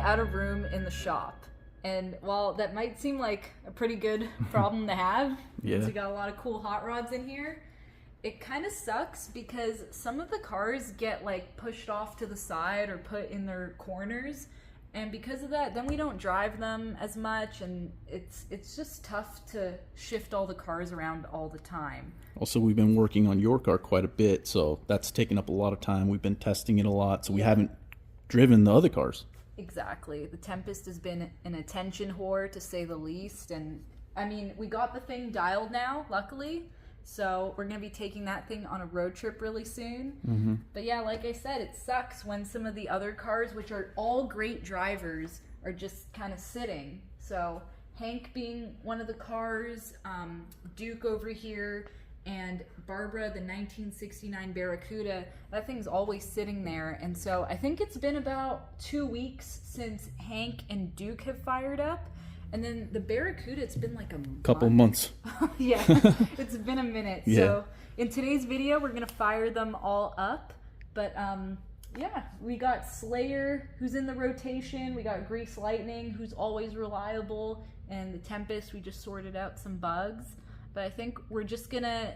out of room in the shop. And while that might seem like a pretty good problem to have, because we got a lot of cool hot rods in here, it kind of sucks because some of the cars get like pushed off to the side or put in their corners. And because of that, then we don't drive them as much, and it's just tough to shift all the cars around all the time. Also, we've been working on your car quite a bit, so that's taken up a lot of time. We've been testing it a lot, so we haven't driven the other cars. Exactly. The Tempest has been an attention whore, to say the least. And, I mean, we got the thing dialed now, luckily. So we're going to be taking that thing on a road trip really soon. But yeah, like I said, it sucks when some of the other cars, which are all great drivers, are just kind of sitting. So Hank being one of the cars, Duke over here, and Barbara, the 1969 Barracuda, that thing's always sitting there. And so I think it's been about 2 weeks since Hank and Duke have fired up. And then the Barracuda, it's been like a couple months. Yeah, it's been a minute. Yeah. So in today's video, we're going to fire them all up. But yeah, we got Slayer, who's in the rotation. We got Grease Lightning, who's always reliable. And the Tempest, we just sorted out some bugs. But I think we're just going to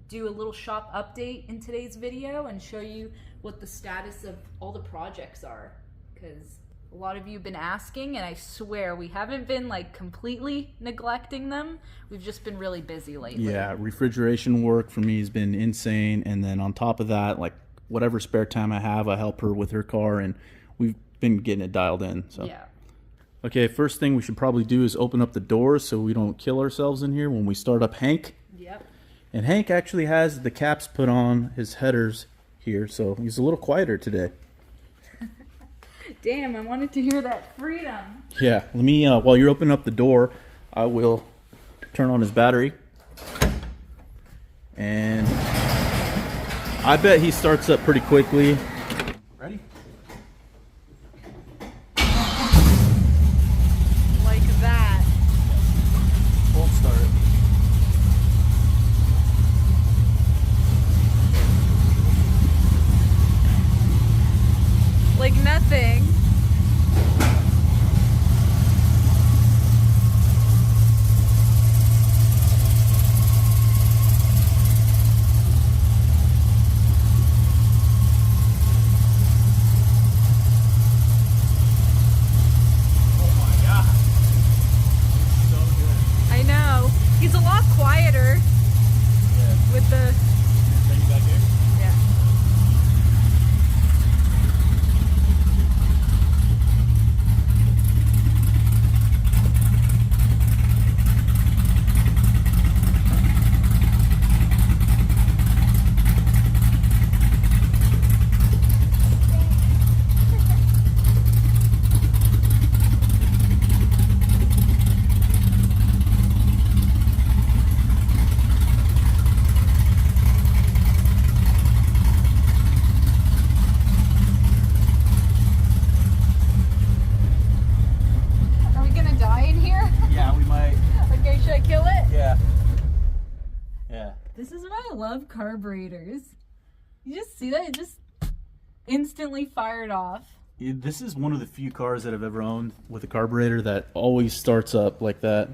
do a little shop update in today's video and show you what the status of all the projects are. Because a lot of you have been asking, and I swear we haven't been like completely neglecting them. We've just been really busy lately. Yeah, refrigeration work for me has been insane. And then on top of that, like whatever spare time I have, I help her with her car, and we've been getting it dialed in. So yeah. Okay, first thing we should probably do is open up the doors so we don't kill ourselves in here when we start up Hank. Yep. And Hank actually has the caps put on his headers here, so he's a little quieter today. Damn, I wanted to hear that freedom. Yeah, let me, while you're opening up the door, I will turn on his battery. And I bet he starts up pretty quickly. Ready? Like that. Full start. Like nothing. He's a lot quieter with the... Yeah. This is why I love carburetors. You just see that? It just instantly fired off. This is one of the few cars that I've ever owned with a carburetor that always starts up like that.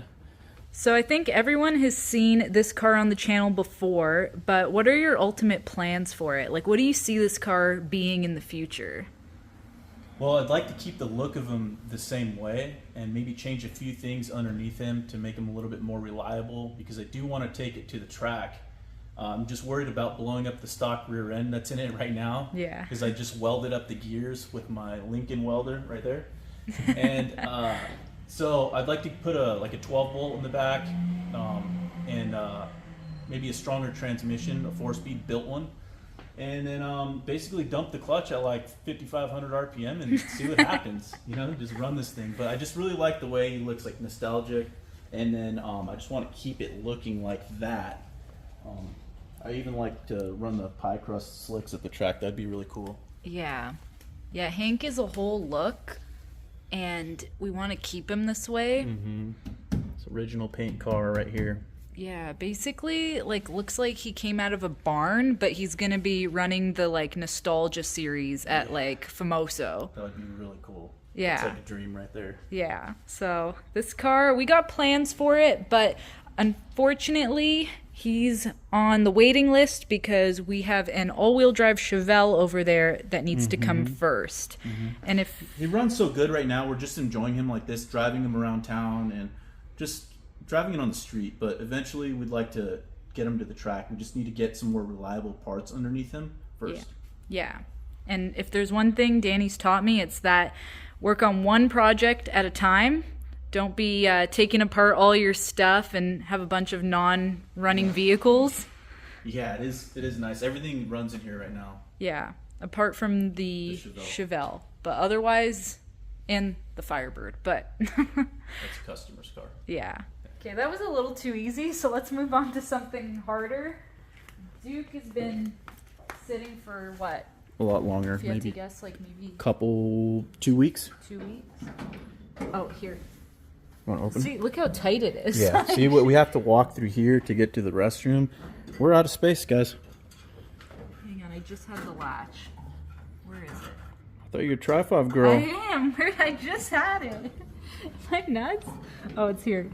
So I think everyone has seen this car on the channel before, but what are your ultimate plans for it? Like, what do you see this car being in the future? Well, I'd like to keep the look of him the same way and maybe change a few things underneath him to make him a little bit more reliable, because I do want to take it to the track. I'm just worried about blowing up the stock rear end that's in it right now. Yeah. Because I just welded up the gears with my Lincoln welder right there. And so I'd like to put like a 12 volt in the back and maybe a stronger transmission, a 4-speed built one. And then basically dump the clutch at like 5,500 RPM and see what happens. You know, just run this thing. But I just really like the way he looks, like nostalgic. And then I just want to keep it looking like that. I even like to run the pie crust slicks at the track. That'd be really cool. Yeah. Yeah, Hank is a whole look, and we want to keep him this way. Mm-hmm. It's original paint car right here. Yeah, basically, like, looks like he came out of a barn, but he's gonna be running the, like, nostalgia series at, like, Famoso. That would be really cool. Yeah. It's like a dream right there. Yeah. So this car, we got plans for it, but unfortunately, he's on the waiting list because we have an all-wheel drive Chevelle over there that needs to come first. And if he runs so good right now, we're just enjoying him like this, driving him around town and just driving it on the street. But eventually, we'd like to get him to the track. We just need to get some more reliable parts underneath him first. Yeah. And if there's one thing Danny's taught me, it's that work on one project at a time. Don't be taking apart all your stuff and have a bunch of non-running vehicles. Yeah, it is nice. Everything runs in here right now. Yeah, apart from the Chevelle. But otherwise, and the Firebird. But that's a customer's car. Yeah. Okay, that was a little too easy, so let's move on to something harder. Duke has been sitting for what? A lot longer, If you had maybe. to guess, like maybe 2 weeks. 2 weeks. Oh, here. Want to open? See, look how tight it is. Yeah. See, what we have to walk through here to get to the restroom. We're out of space, guys. Hang on, I just had the latch. Where is it? I thought you were a tri-fob girl. I am. I just had it. Am I nuts? Oh, it's here.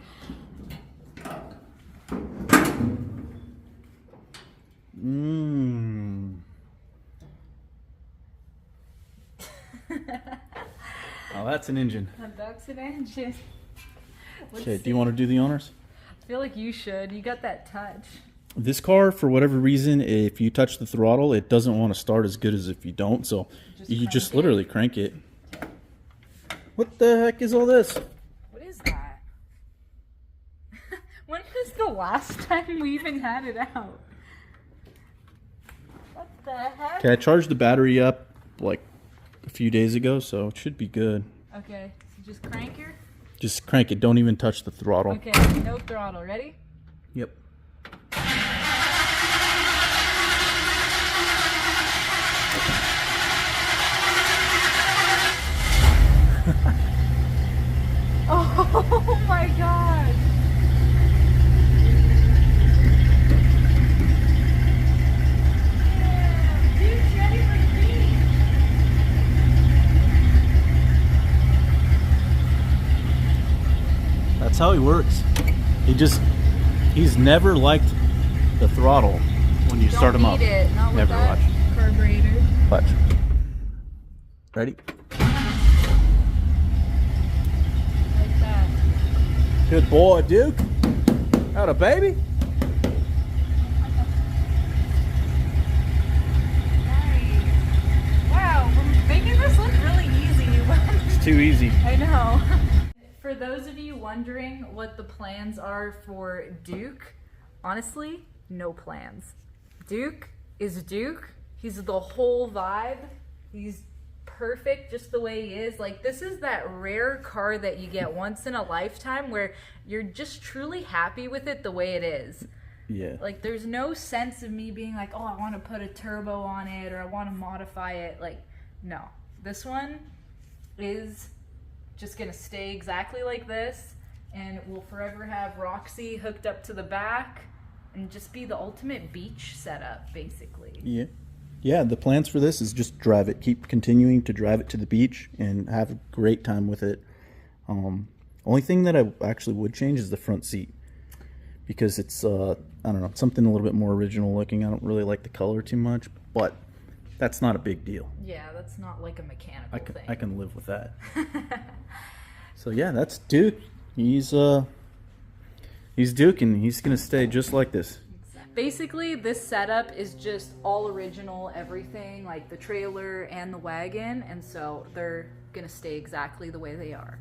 Mmm. Oh, that's an engine. That's an engine. Okay, do you want to do the honors? I feel like you should. You got that touch. This car, for whatever reason, if you touch the throttle, it doesn't want to start as good as if you don't. So you just literally crank it. What the heck is all this? What is that? When was the last time we even had it out? What the heck? Okay, I charged the battery up like a few days ago, so it should be good. Okay, so just crank her. Just crank it. Don't even touch the throttle. Okay, no throttle. Ready? Yep. Oh my god! Yeah, Duke's ready for the beach. That's how he works. He's never liked the throttle when you start him up. Don't need it. Not with Never that watch. carburetor. Watch. Ready? Like that. Good boy, Duke. Got a baby? Nice. Wow, we're making this look really easy. It's too easy. I know. For those of you wondering what the plans are for Duke, honestly, no plans. Duke is Duke. He's the whole vibe. He's perfect just the way he is. Like, this is that rare car that you get once in a lifetime where you're just truly happy with it the way it is. Yeah. Like, there's no sense of me being like, oh, I want to put a turbo on it or I want to modify it. Like, no. This one is just going to stay exactly like this, and we'll forever have Roxy hooked up to the back and just be the ultimate beach setup, basically. Yeah. Yeah, the plans for this is just drive it. Keep continuing to drive it to the beach and have a great time with it. Only thing that I actually would change is the front seat, because it's, I don't know, something a little bit more original looking. I don't really like the color too much, but that's not a big deal. Yeah, that's not like a mechanical thing. I can live with that. So yeah, that's Duke. He's Duke, and he's gonna stay just like this. Basically, this setup is just all original, everything, like the trailer and the wagon, and so they're gonna stay exactly the way they are.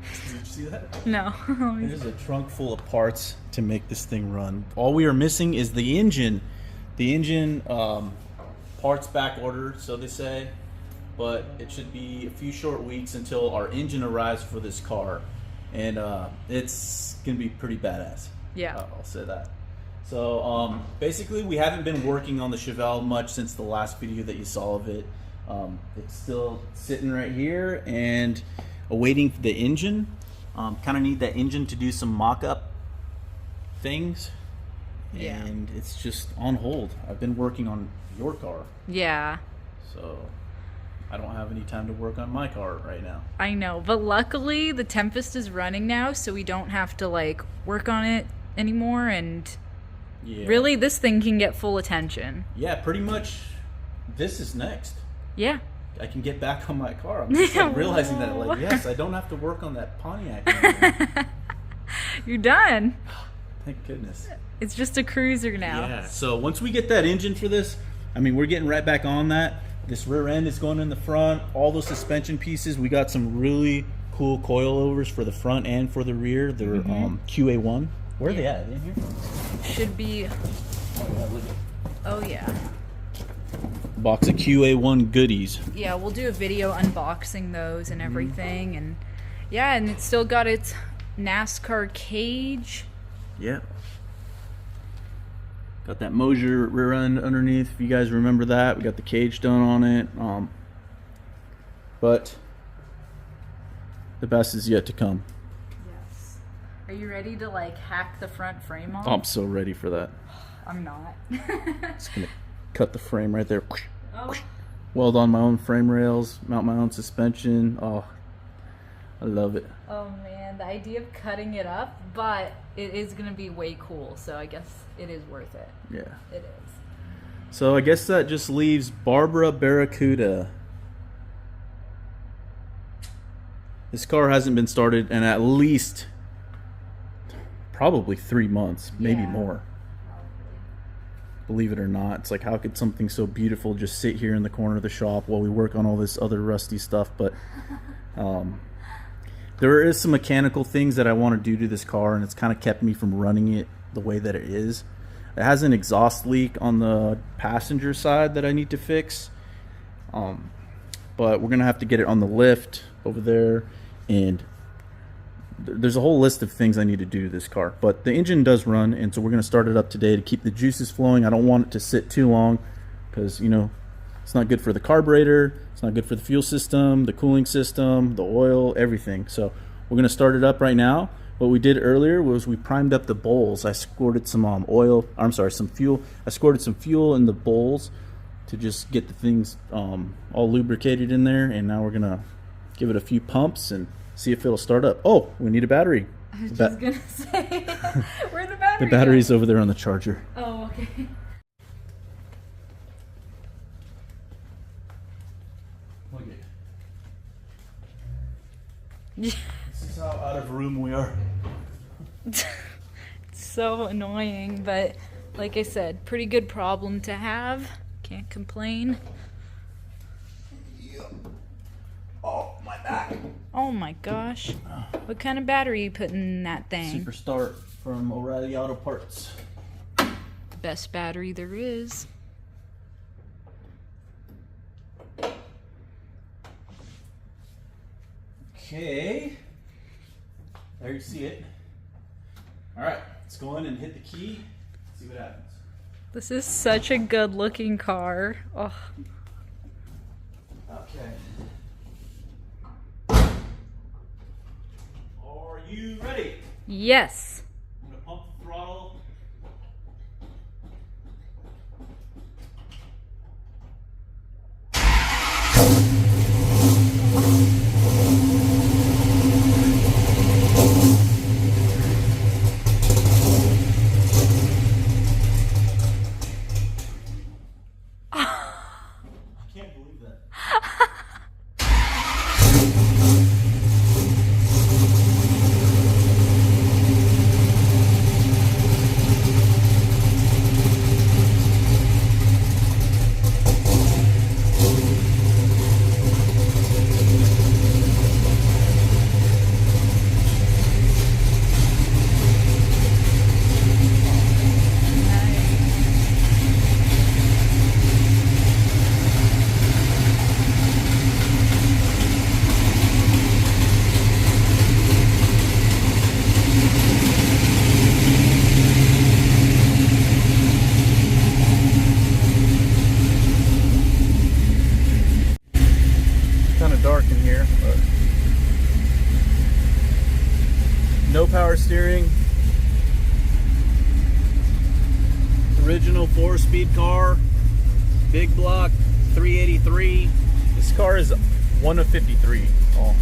Did you see that? No. There's a trunk full of parts to make this thing run. All we are missing is the engine. The engine Parts back ordered, so they say, but it should be a few short weeks until our engine arrives for this car, and it's gonna be pretty badass. Yeah. I'll say that. So basically, we haven't been working on the Chevelle much since the last video that you saw of it. It's still sitting right here and awaiting the engine. Kind of need that engine to do some mock-up things. Yeah. And it's just on hold. I've been working on your car. Yeah. So I don't have any time to work on my car right now. I know, but luckily the Tempest is running now, so we don't have to like work on it anymore, and really this thing can get full attention. Yeah, pretty much this is next. Yeah. I can get back on my car. I'm just like realizing that, like, yes, I don't have to work on that Pontiac anymore. You're done. Thank goodness. It's just a cruiser now. Yeah, so once we get that engine for this, I mean, we're getting right back on that. This rear end is going in the front. All those suspension pieces, we got some really cool coilovers for the front and for the rear. They're QA1. Where are they at? Are they in here? Should be. Oh, yeah. Box of QA1 goodies. Yeah, we'll do a video unboxing those and everything. And yeah, and it's still got its NASCAR cage. Yeah. Got that Mosier rear end underneath, if you guys remember that. We got the cage done on it. But the best is yet to come. Yes. Are you ready to like hack the front frame off? I'm so ready for that. I'm not. Just gonna cut the frame right there. Oh. Weld on my own frame rails, mount my own suspension. Oh, I love it. Oh man, the idea of cutting it up, but it is gonna be way cool, so I guess it is worth it. Yeah. It is. So I guess that just leaves Barracuda. This car hasn't been started in at least probably 3 months, maybe more. Believe it or not. It's like, how could something so beautiful just sit here in the corner of the shop while we work on all this other rusty stuff? But there is some mechanical things that I want to do to this car, and it's kind of kept me from running it the way that it is. It has an exhaust leak on the passenger side that I need to fix, but we're gonna have to get it on the lift over there, and there's a whole list of things I need to do to this car. But the engine does run, and so we're gonna start it up today to keep the juices flowing. I don't want it to sit too long because, you know, it's not good for the carburetor, it's not good for the fuel system, the cooling system, the oil, everything. So we're gonna start it up right now. What we did earlier was we primed up the bowls. I squirted some some fuel. I squirted some fuel in the bowls to just get the things all lubricated in there, and now we're gonna give it a few pumps and see if it'll start up. Oh, we need a battery. I was just gonna say, where'd the battery The battery's over there on the charger. Oh, okay. Look at This is how out of room we are. It's so annoying, but like I said, pretty good problem to have. Can't complain. Oh, my back. Oh my gosh. What kind of battery you putting in that thing? Super Start from O'Reilly Auto Parts. Best battery there is. Okay. There you see it. Alright, let's go in and hit the key. See what happens. This is such a good looking car. Oh. Okay. Are you ready? Yes. I'm gonna pump the throttle. I can't believe that. Kind of dark in here, but no power steering. Original 4-speed car, big block 383. This car is one of 53. Oh.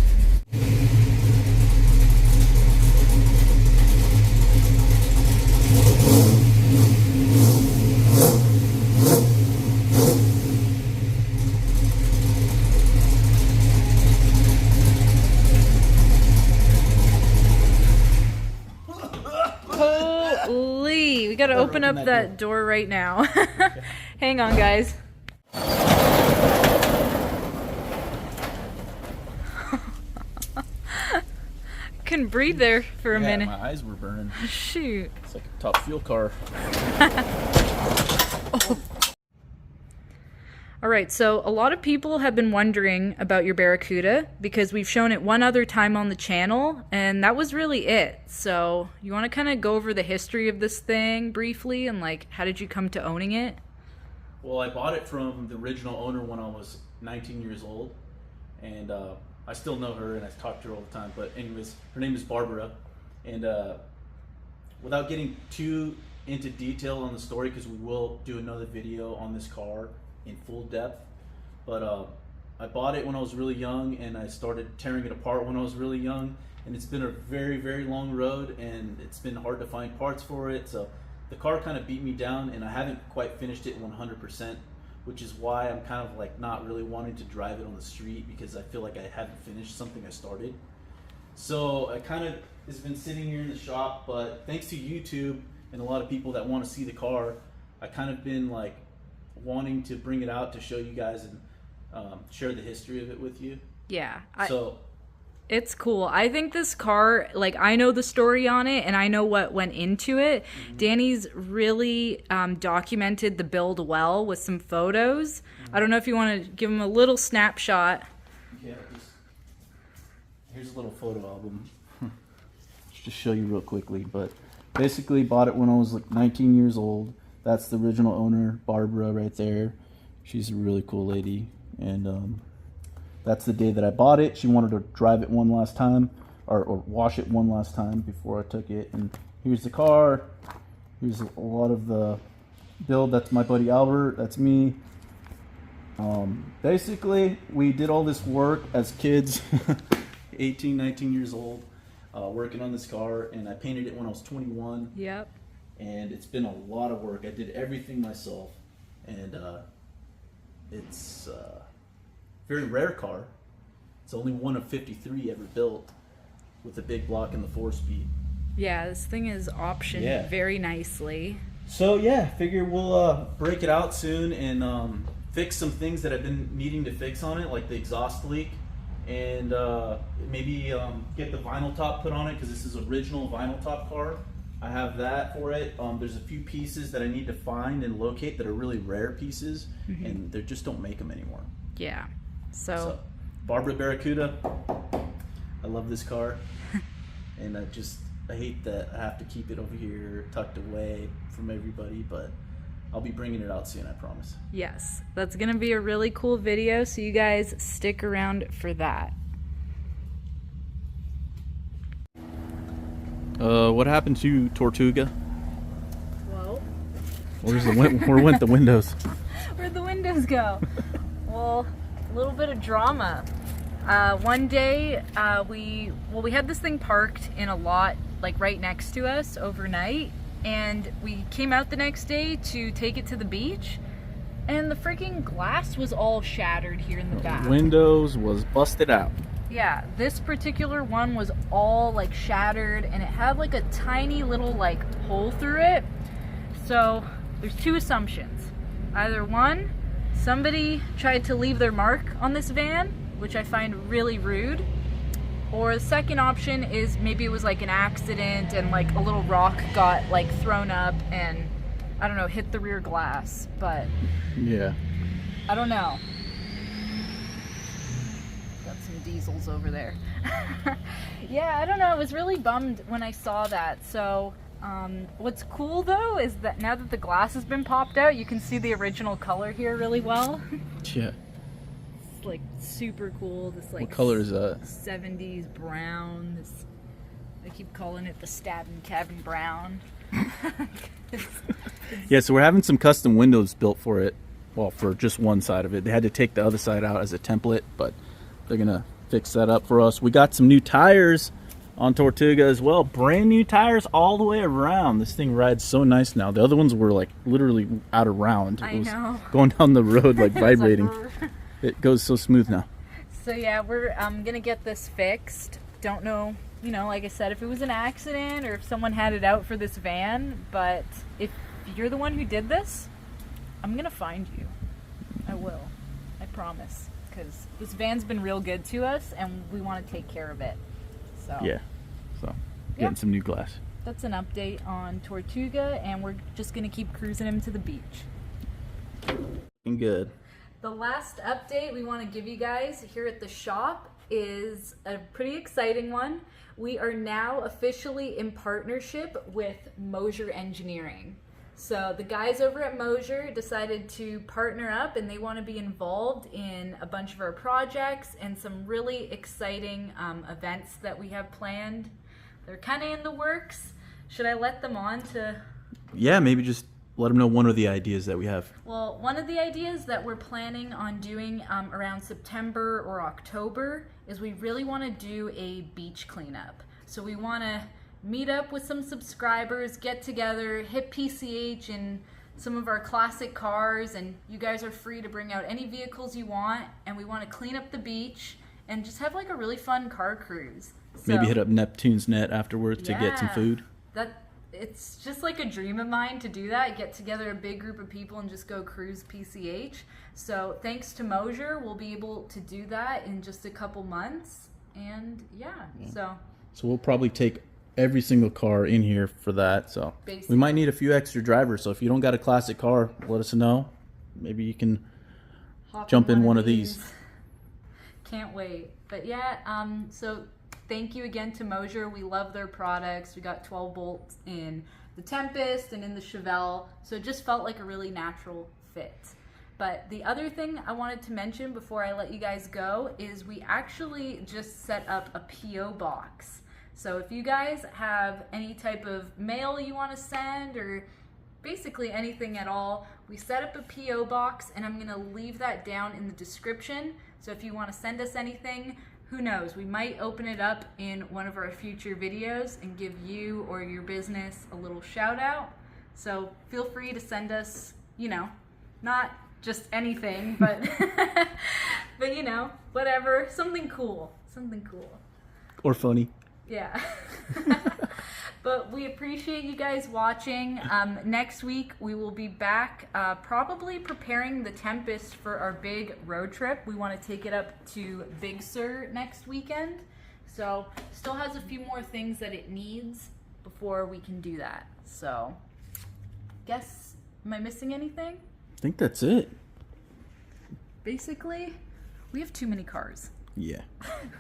Holy, we gotta open up that door right now. Hang on, guys. Couldn't breathe there for a minute. My eyes were burning. Shoot. It's like a top fuel car. Oh. All right, so a lot of people have been wondering about your Barracuda because we've shown it one other time on the channel, and that was really it. So you want to kind of go over the history of this thing briefly, and like, how did you come to owning it? Well, I bought it from the original owner when I was 19 years old, and I still know her and I talk to her all the time. But anyways, her name is Barbara, and without getting too into detail on the story, because we will do another video on this car in full depth, but I bought it when I was really young, and I started tearing it apart when I was really young, and it's been a very, very long road, and it's been hard to find parts for it. So the car kind of beat me down, and I haven't quite finished it 100%, which is why I'm kind of like not really wanting to drive it on the street, because I feel like I haven't finished something I started. So I kind of, it's been sitting here in the shop, but thanks to YouTube and a lot of people that want to see the car, I kind of been like wanting to bring it out to show you guys and share the history of it with you. Yeah. It's cool. I think this car, like, I know the story on it and I know what went into it. Mm-hmm. Danny's really documented the build well with some photos. Mm-hmm. I don't know if you want to give him a little snapshot. Yeah, here's a little photo album. Just show you real quickly, but basically bought it when I was like 19 years old. That's the original owner, Barbara, right there. She's a really cool lady, and that's the day that I bought it. She wanted to drive it one last time, or wash it one last time before I took it. And here's the car. Here's a lot of the build. That's my buddy Albert. That's me. Basically, we did all this work as kids, 18, 19 years old, working on this car, and I painted it when I was 21. Yep. And it's been a lot of work. I did everything myself, and it's a very rare car. It's only one of 53 ever built with a big block and the 4-speed. Yeah, this thing is optioned very nicely. So yeah, figure we'll break it out soon and fix some things that I've been needing to fix on it, like the exhaust leak, and maybe get the vinyl top put on it, because this is original vinyl top car. I have that for it. There's a few pieces that I need to find and locate that are really rare pieces, mm-hmm. and they just don't make them anymore. Yeah. So Barbara Barracuda, I love this car, and I hate that I have to keep it over here tucked away from everybody, but I'll be bringing it out soon, I promise. Yes, that's gonna be a really cool video, so you guys stick around for that. What happened to Tortuga? Whoa. Where went the windows? Where'd the windows go? Well, a little bit of drama. One day, we had this thing parked in a lot, like right next to us overnight, and we came out the next day to take it to the beach, and the freaking glass was all shattered here in the back. Windows was busted out. Yeah, this particular one was all like shattered, and it had like a tiny little like hole through it. So there's two assumptions. Either one, somebody tried to leave their mark on this van, which I find really rude. Or the second option is maybe it was like an accident and like a little rock got like thrown up and, I don't know, hit the rear glass. But yeah, I don't know. Diesels over there. Yeah, I don't know, I was really bummed when I saw that. So what's cool though is that now that the glass has been popped out, you can see the original color here really well. Yeah, it's like super cool. This like, what color is that? 70s brown. This, I keep calling it the Stabbing Cabin brown. Yeah, so we're having some custom windows built for it. well, for just one side of it. They had to take the other side out as a template, but they're gonna fix that up for us. We got some new tires on Tortuga as well. Brand new tires all the way around. This thing rides so nice now. The other ones were like literally out of round. I know. Going down the road like vibrating. Like, it goes so smooth now. so yeah, we're gonna get this fixed. Don't know, you know, like I said, if it was an accident or if someone had it out for this van, but if you're the one who did this, I'm gonna find you. I will. I promise. Because this van's been real good to us and we want to take care of it. So Yeah. So getting some new glass. that's an update on Tortuga, and we're just gonna keep cruising him to the beach. Looking good. The last update we want to give you guys here at the shop is a pretty exciting one. We are now officially in partnership with Mosier Engineering. So the guys over at Mosier decided to partner up, and they want to be involved in a bunch of our projects and some really exciting events that we have planned. They're kind of in the works. Should I let them on to... Yeah, maybe just let them know one of the ideas that we have. Well, one of the ideas that we're planning on doing around September or October is we really want to do a beach cleanup. So we want to meet up with some subscribers, get together, hit PCH in some of our classic cars, and you guys are free to bring out any vehicles you want, and we want to clean up the beach and just have like a really fun car cruise. So, Maybe hit up Neptune's Net afterwards to get some food. It's just like a dream of mine to do that, get together a big group of people and just go cruise PCH. So thanks to Mosier, we'll be able to do that in just a couple months. And so we'll probably take every single car in here for that. So basically, we might need a few extra drivers. So if you don't got a classic car, let us know. Maybe you can jump in one of these. Can't wait. But yeah, so thank you again to Mosier. We love their products. We got 12 bolts in the Tempest and in the Chevelle, so it just felt like a really natural fit. But the other thing I wanted to mention before I let you guys go is we actually just set up a P.O. box. So if you guys have any type of mail you want to send, or basically anything at all, we set up a P.O. box, and I'm going to leave that down in the description. So if you want to send us anything, who knows, we might open it up in one of our future videos and give you or your business a little shout out. So feel free to send us, you know, not just anything, but but you know, whatever, something cool. Or funny. Yeah. But we appreciate you guys watching. Next week we will be back probably preparing the Tempest for our big road trip. We want to take it up to Big Sur next weekend. So still has a few more things that it needs before we can do that. So guess, am I missing anything? I think that's it. Basically, we have too many cars. Yeah.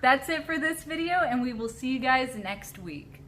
That's it for this video, and we will see you guys next week.